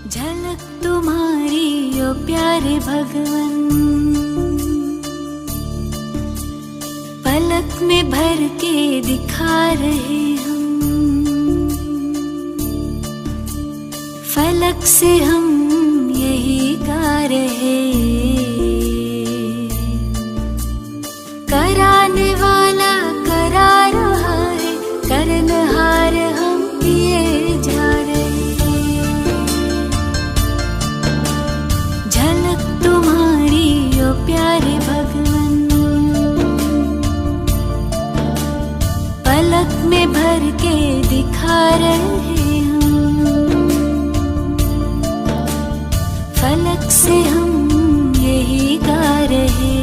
झलक तुम्हारी ओ प्यारे भगवन, पलक में भर के दिखा रहे हम, फलक से हम यही गा रहे। कराने वाला करा रहा है, करनहार हम किए जा रहे। झलक तुम्हारी ओ प्यारे भगवन, पलक में भर के दिखा रहे हम, फलक से हम यही गा रहे।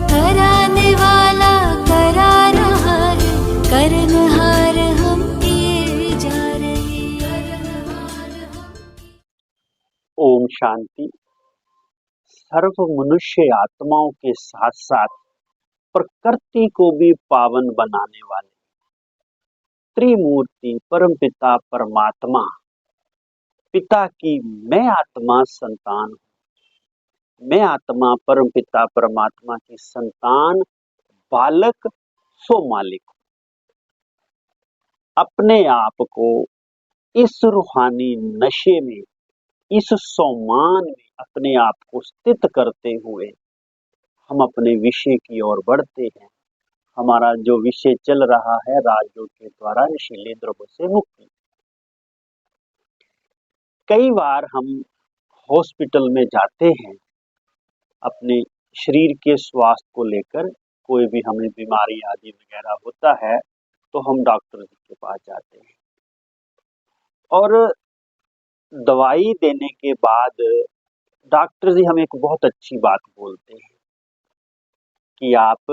कराने वाला करा रहा है, करनहार हम किए जा रहे। ओम शांति। सर्व मनुष्य आत्माओं के साथ साथ प्रकृति को भी पावन बनाने वाले त्रिमूर्ति परमपिता परमात्मा, पिता की मैं आत्मा संतान, मैं आत्मा परमपिता परमात्मा की संतान, बालक सो मालिक, अपने आप को इस रूहानी नशे में, इस सोमान में अपने आप को स्थित करते हुए हम अपने विषय की ओर बढ़ते हैं। हमारा जो विषय चल रहा है राजयोग के द्वारा नशीले द्रव्यों से मुक्ति। कई बार हम हॉस्पिटल में जाते हैं अपने शरीर के स्वास्थ्य को लेकर, कोई भी हमें बीमारी आदि वगैरह होता है तो हम डॉक्टर जी के पास जाते हैं और दवाई देने के बाद डॉक्टर जी हमें एक बहुत अच्छी बात बोलते हैं कि आप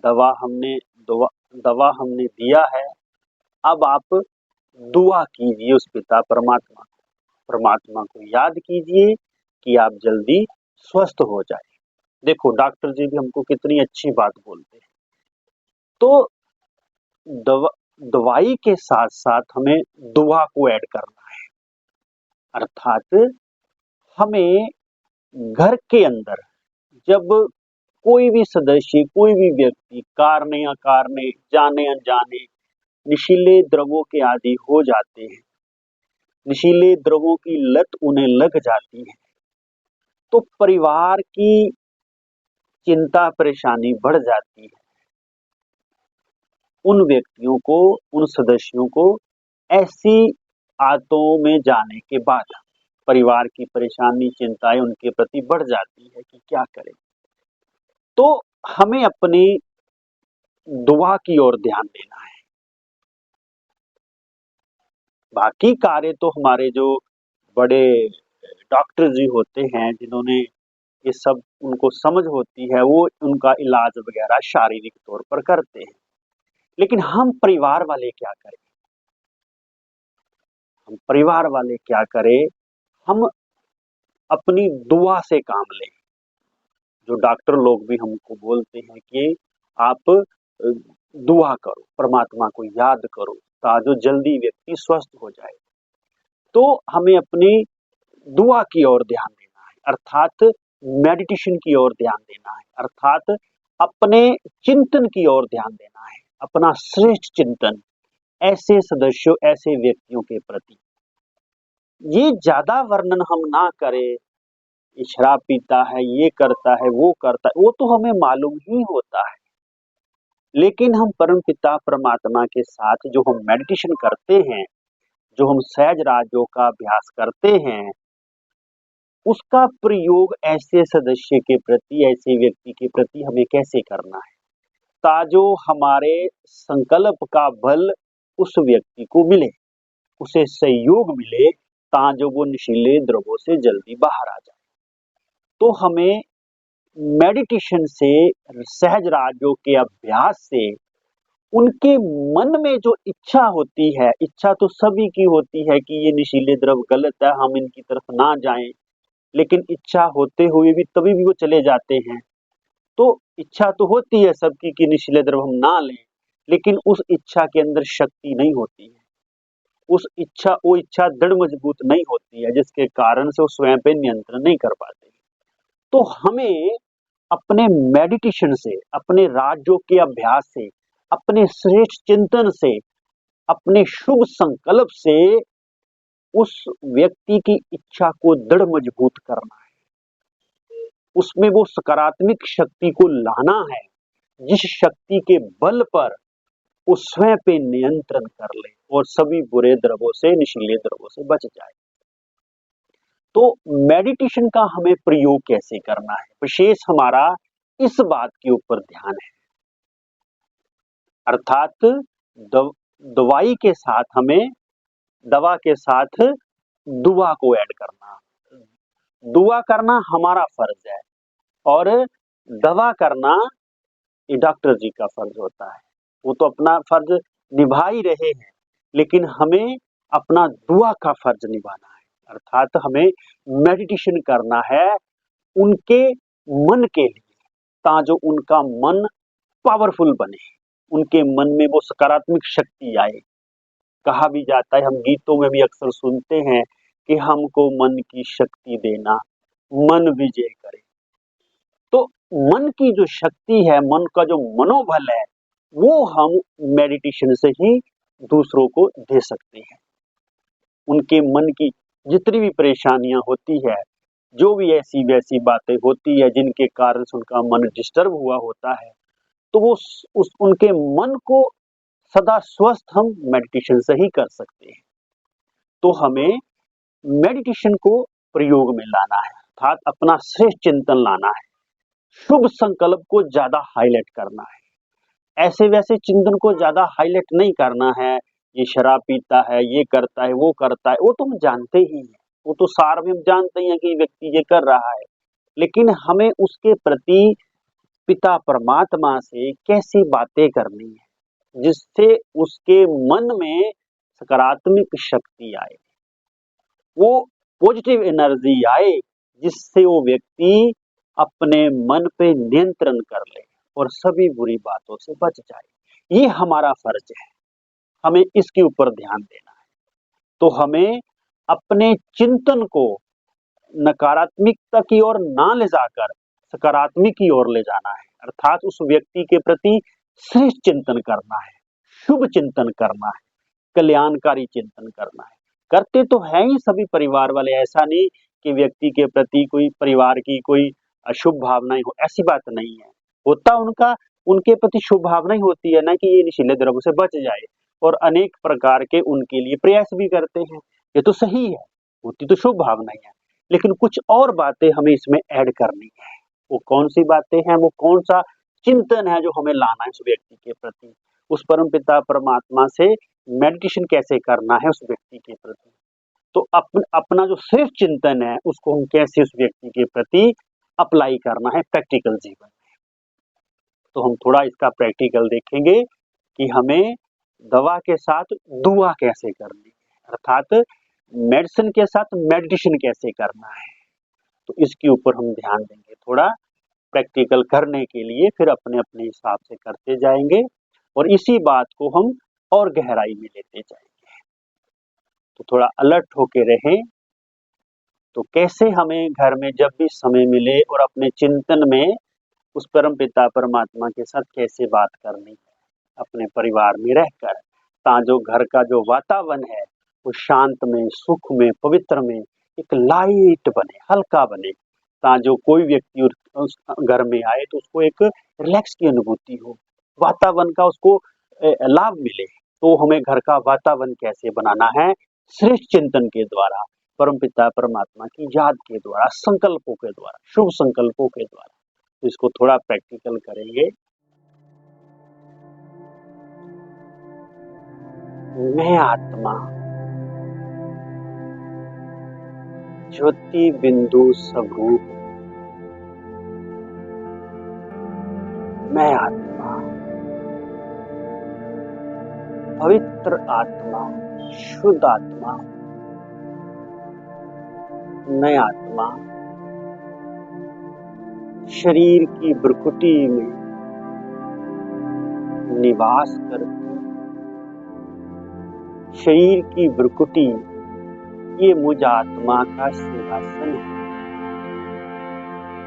दवा हमने दिया है, अब आप दुआ कीजिए उस पिता परमात्मा को याद कीजिए कि आप जल्दी स्वस्थ हो जाए। देखो डॉक्टर जी भी हमको कितनी अच्छी बात बोलते हैं। तो दवाई के साथ साथ हमें दुआ को ऐड करना है, अर्थात हमें घर के अंदर जब कोई भी सदस्य, कोई भी व्यक्ति कारणे अकारणे, जाने अनजाने नशीले द्रव्यों के आदी हो जाते हैं, नशीले द्रव्यों की लत उन्हें लग जाती है, तो परिवार की चिंता परेशानी बढ़ जाती है। उन व्यक्तियों को, उन सदस्यों को ऐसी आदतों में जाने के बाद परिवार की परेशानी, चिंताएं उनके प्रति बढ़ जाती है कि क्या करें। तो हमें अपनी दुआ की ओर ध्यान देना है। बाकी कार्य तो हमारे जो बड़े डॉक्टर जी होते हैं, जिन्होंने ये सब उनको समझ होती है, वो उनका इलाज वगैरह शारीरिक तौर पर करते हैं। लेकिन हम परिवार वाले क्या करें? हम परिवार वाले क्या करें? हम अपनी दुआ से काम लें। जो डॉक्टर लोग भी हमको बोलते हैं कि आप दुआ करो, परमात्मा को याद करो ताकि जल्दी व्यक्ति स्वस्थ हो जाए। तो हमें अपनी दुआ की ओर ध्यान देना है, अर्थात मेडिटेशन की ओर ध्यान देना है, अर्थात अपने चिंतन की ओर ध्यान देना है, अपना श्रेष्ठ चिंतन ऐसे सदस्यों, ऐसे व्यक्तियों के प्रति। ये ज्यादा वर्णन हम ना करें, शराब पीता है, ये करता है, वो करता है, वो तो हमें मालूम ही होता है। लेकिन हम परमपिता परमात्मा के साथ जो हम मेडिटेशन करते हैं, जो हम सहज राजयोग का अभ्यास करते हैं, उसका प्रयोग ऐसे सदस्य के प्रति, ऐसे व्यक्ति के प्रति हमें कैसे करना है ताजो हमारे संकल्प का बल उस व्यक्ति को मिले, उसे सहयोग मिले ताजो वो नशीले द्रव्यों से जल्दी बाहर आ जाए। तो हमें मेडिटेशन से, सहज राजयोग के अभ्यास से उनके मन में जो इच्छा होती है, इच्छा तो सभी की होती है कि ये नशीले द्रव्य गलत है, हम इनकी तरफ ना जाएं, लेकिन इच्छा होते हुए भी तभी भी वो चले जाते हैं। तो इच्छा तो होती है सबकी कि नशीले द्रव्य हम ना लें, लेकिन उस इच्छा के अंदर शक्ति नहीं होती है, वो इच्छा दृढ़ मजबूत नहीं होती है, जिसके कारण से वो स्वयं पे नियंत्रण नहीं कर पाते। तो हमें अपने मेडिटेशन से, अपने राजयोग के अभ्यास से, अपने श्रेष्ठ चिंतन से, अपने शुभ संकल्प से उस व्यक्ति की इच्छा को दृढ़ मजबूत करना है। उसमें वो सकारात्मक शक्ति को लाना है, जिस शक्ति के बल पर वो स्वयं पे नियंत्रण कर ले और सभी बुरे द्रव्यों से, नशीले द्रव्यों से बच जाए। तो मेडिटेशन का हमें प्रयोग कैसे करना है, विशेष हमारा इस बात के ऊपर ध्यान है। अर्थात दवाई के साथ हमें, दवा के साथ दुआ को ऐड करना। दुआ करना हमारा फर्ज है और दवा करना ये डॉक्टर जी का फर्ज होता है। वो तो अपना फर्ज निभा ही रहे हैं, लेकिन हमें अपना दुआ का फर्ज निभाना है। अर्थात हमें मेडिटेशन करना है उनके मन के लिए, ताकि उनका मन पावरफुल बने, उनके मन में वो सकारात्मक शक्ति आए। कहा भी जाता है, हम गीतों में भी अक्सर सुनते हैं कि हमको मन की शक्ति देना, मन विजय करे। तो मन की जो शक्ति है, मन का जो मनोबल है, वो हम मेडिटेशन से ही दूसरों को दे सकते हैं। उनके मन की जितनी भी परेशानियां होती है, जो भी ऐसी वैसी बातें होती है जिनके कारण से उनका मन डिस्टर्ब हुआ होता है, तो वो उस उनके मन को सदा स्वस्थ हम मेडिटेशन से ही कर सकते हैं। तो हमें मेडिटेशन को प्रयोग में लाना है, अर्थात अपना श्रेष्ठ चिंतन लाना है, शुभ संकल्प को ज्यादा हाईलाइट करना है। ऐसे वैसे चिंतन को ज्यादा हाईलाइट नहीं करना है, ये शराब पीता है, ये करता है, वो करता है, वो तो हम जानते ही हैं, वो तो सार में हम जानते ही हैं कि व्यक्ति ये कर रहा है। लेकिन हमें उसके प्रति पिता परमात्मा से कैसी बातें करनी है जिससे उसके मन में सकारात्मक शक्ति आए, वो पॉजिटिव एनर्जी आए, जिससे वो व्यक्ति अपने मन पे नियंत्रण कर ले और सभी बुरी बातों से बच जाए। ये हमारा फर्ज है, हमें इसके ऊपर ध्यान देना है। तो हमें अपने चिंतन को नकारात्मकता की ओर ना ले जाकर सकारात्मक की ओर ले जाना है, अर्थात उस व्यक्ति के प्रति श्रेष्ठ चिंतन करना है, शुभ चिंतन करना है, कल्याणकारी चिंतन करना है। करते तो है ही सभी परिवार वाले, ऐसा नहीं कि व्यक्ति के प्रति कोई परिवार की कोई अशुभ भावनाएं हो, ऐसी बात नहीं है। होता उनका, उनके प्रति शुभ भावना ही होती है ना कि ये नशीले द्रव्यों से बच जाए, और अनेक प्रकार के उनके लिए प्रयास भी करते हैं। ये तो सही है, होती तो शुभ भावनाएं है, लेकिन कुछ और बातें हमें इसमें ऐड करनी है। वो कौन सी बातें हैं, वो कौन सा चिंतन है जो हमें लाना है उस व्यक्ति के प्रति, उस परम पिता परमात्मा से मेडिटेशन कैसे करना है उस व्यक्ति के प्रति। तो अपना जो श्रेष्ठ चिंतन है उसको हम कैसे उस व्यक्ति के प्रति अप्लाई करना है प्रैक्टिकल जीवन में। तो हम थोड़ा इसका प्रैक्टिकल देखेंगे कि हमें दवा के साथ दुआ कैसे करनी है, अर्थात मेडिसिन के साथ मेडिटेशन कैसे करना है। तो इसके ऊपर हम ध्यान देंगे, थोड़ा प्रैक्टिकल करने के लिए फिर अपने अपने हिसाब से करते जाएंगे और इसी बात को हम और गहराई में लेते जाएंगे। तो थोड़ा अलर्ट होके रहें। तो कैसे हमें घर में जब भी समय मिले और अपने चिंतन में उस परम पिता परमात्मा के साथ कैसे बात करनी है अपने परिवार में रहकर, जो घर का जो वातावरण है वो शांत में, सुख में, पवित्र में एक लाइट बने, हल्का बने, जो कोई व्यक्ति उस घर में आए तो उसको एक रिलैक्स की अनुभूति हो, वातावरण का उसको लाभ मिले। तो हमें घर का वातावरण कैसे बनाना है, श्रेष्ठ चिंतन के द्वारा, परम पिता परमात्मा की याद के द्वारा, संकल्पों के द्वारा, शुभ संकल्पों के द्वारा। तो इसको थोड़ा प्रैक्टिकल करेंगे। मैं आत्मा ज्योति बिंदु स्वरूप, मैं आत्मा पवित्र आत्मा, शुद्ध आत्मा, मैं आत्मा शरीर की भ्रुकुटी में निवास करती शरीर की ब्रुकुटी ये मुझ आत्मा का सिंहासन है।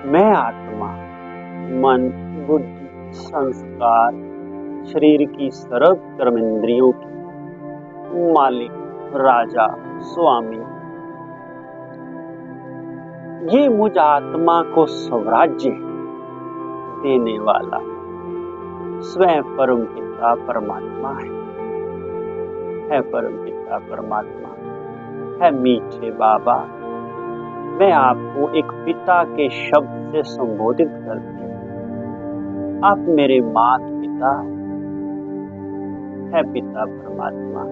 मैं आत्मा मन, बुद्धि, संस्कार, शरीर की सर्व कर्मेंद्रियों की मालिक, राजा, स्वामी, ये मुझ आत्मा को स्वराज्य देने वाला स्वयं परम पिता परमात्मा है परम पिता परमात्मा है। मीठे बाबा, मैं आपको एक पिता के शब्द से संबोधित करती हूँ। आप मेरे माता पिता है, पिता परमात्मा।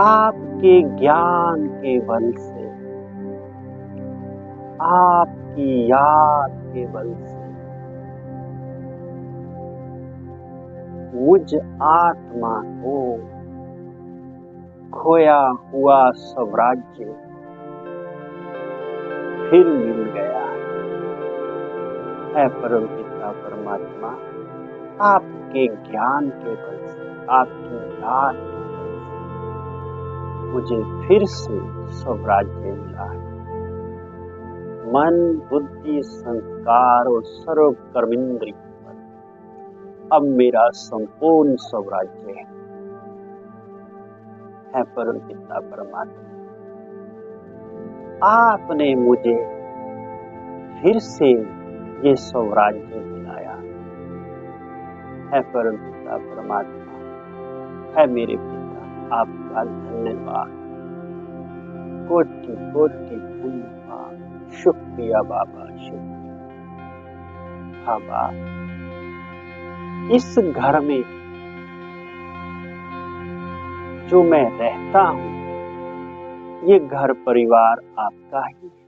आपके ज्ञान के बल से, आपकी याद के बल से मुझ आत्मा को खोया हुआ स्वराज्य फिर मिल गया है परम पिता परमात्मा। आपके ज्ञान के बल से, आपकी याद के बल से मुझे फिर से स्वराज्य मिला है। मन, बुद्धि, संस्कार और सर्व कर्मेंद्रिय पर अब मेरा संपूर्ण स्वराज्य है परम पिता परमात्मा। आपने मुझे फिर से ये स्वराज्य दिलाया है परम पिता परमात्मा है मेरे पिता। आपका धन्यवाद, कोटि कोटि धन्यवाद, शुक्रिया बाबा, शुक्रिया बाबा। इस घर में जो मैं रहता हूँ, ये घर परिवार आपका ही है।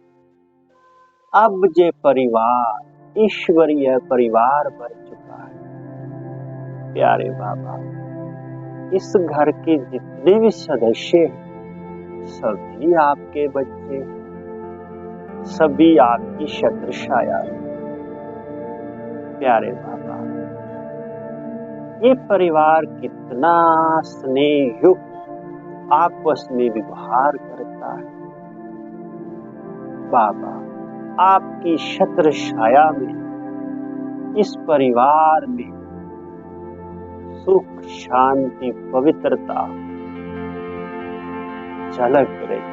अब ये परिवार ईश्वरीय परिवार बन चुका है। प्यारे बाबा, इस घर के जितने भी सदस्य हैं सभी आपके बच्चे हैं, सभी आपकी छत्र छाया है। प्यारे बाबा, ये परिवार कितना स्नेह युक्त आपस में व्यवहार करता है। बाबा, आपकी छत्र छाया में इस परिवार में सुख, शांति, पवित्रता झलक रही।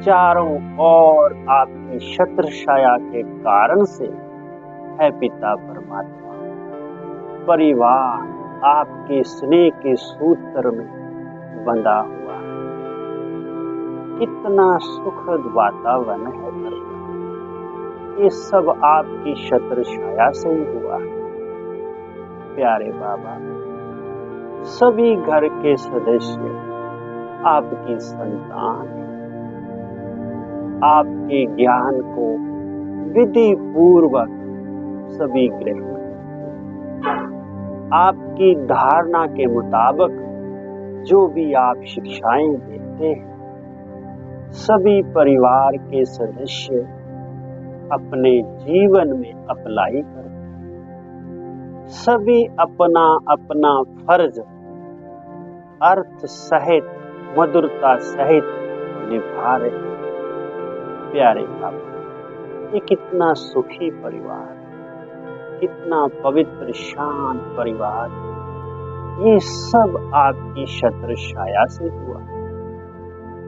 चारों ओर आपकी छत्र छाया के कारण से है पिता परमात्मा। परिवार आपके स्नेह के सूत्र में बंधा हुआ है। कितना सुखद वातावरण है परिवार। ये सब आपकी छत्र छाया से ही हुआ है। प्यारे बाबा, सभी घर के सदस्य आपकी संतान हैं। आपके ज्ञान को विधि पूर्वक सभी ग्रहण करते हैं। आपकी धारणा के मुताबिक जो भी आप शिक्षाएं देते हैं, सभी परिवार के सदस्य अपने जीवन में अप्लाई करते हैं। सभी अपना अपना फर्ज अर्थ सहित, मधुरता सहित निभा रहे हैं। प्यारे बाबा, ये कितना सुखी परिवार, कितना पवित्र शांत परिवार, ये सब आपकी छत्र छाया से हुआ।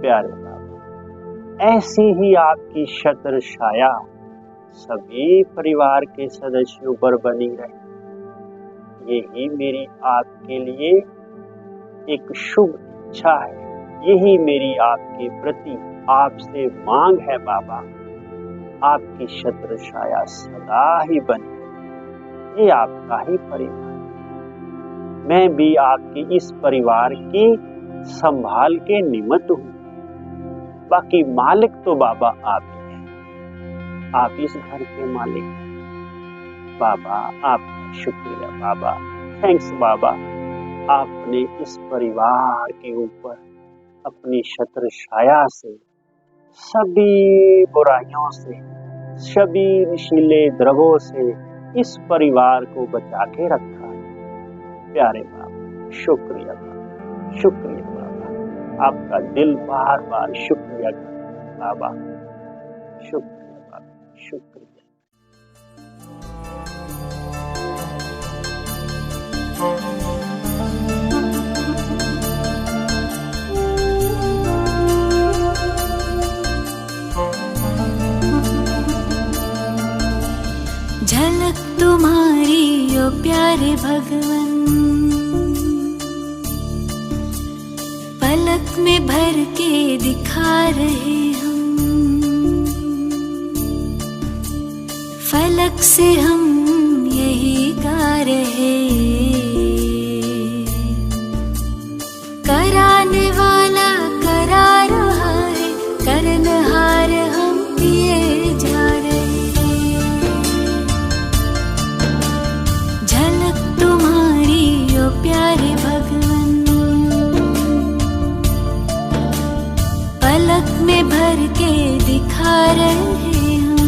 प्यारे बाबा, ऐसी ही आपकी छत्र छाया सभी परिवार के सदस्यों पर बनी रहे। यही मेरी आपके लिए एक शुभ इच्छा है। यही मेरी आपके प्रति आपसे मांग है बाबा। आपकी छत्र छाया सदा ही बनी। ये आपका ही परिवार, मैं भी आपके इस परिवार की संभाल के निमित्त हूँ। बाकी मालिक तो बाबा आप ही हैं। आप इस घर के मालिक हैं। बाबा, आपका शुक्रिया बाबा, थैंक्स बाबा। आपने इस परिवार के ऊपर अपनी छत्र छाया से, सभी बुराइयों से, सभी विषैले द्रव्यों से इस परिवार को बचा के रखा है। प्यारे बाबा, शुक्रिया बाबा, शुक्रिया बाबा, आपका दिल बार बार शुक्रिया करता है बाबा, शुक्रिया बाबा, शुक्रिया। झलक तुम्हारी ओ प्यारे भगवन, पलक में भर के दिखा रहे हम, फलक से हम यही गा रहे, कराने वाला करा रहा है, करनहार हम किए जा रहे। झलक तुम्हारी ओ प्यारे भगवन, पलक में भर के दिखा रहे हम,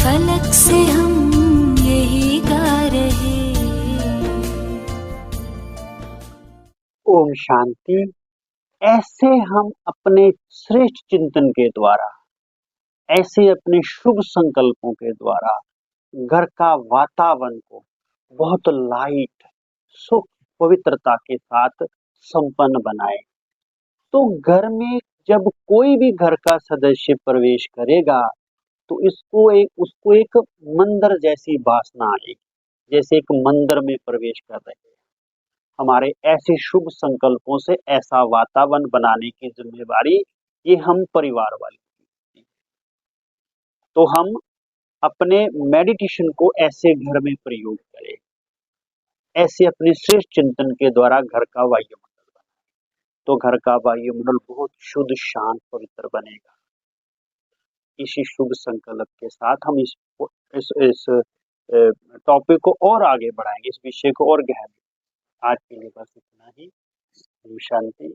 फलक से हम यही गा रहे। ओम शांति। ऐसे हम अपने श्रेष्ठ चिंतन के द्वारा, ऐसे अपने शुभ संकल्पों के द्वारा घर का वातावरण को बहुत लाइट, सुख, पवित्रता के साथ संपन्न बनाए। तो घर में जब कोई भी घर का सदस्य प्रवेश करेगा तो उसको एक मंदिर जैसी वासना आएगी, जैसे एक मंदिर में प्रवेश कर रहे हैं। हमारे ऐसे शुभ संकल्पों से ऐसा वातावरण बनाने की जिम्मेवारी ये हम परिवार वाले। तो हम अपने मेडिटेशन को ऐसे घर में प्रयोग करें, ऐसे अपने श्रेष्ठ चिंतन के द्वारा घर का वायुमंडल बनाए, तो घर का वायुमंडल बहुत शुद्ध, शांत, पवित्र बनेगा। इसी शुभ संकल्प के साथ हम इस टॉपिक को और आगे बढ़ाएंगे, इस विषय को और गहराई। आज के लिए बस इतना ही। शांति।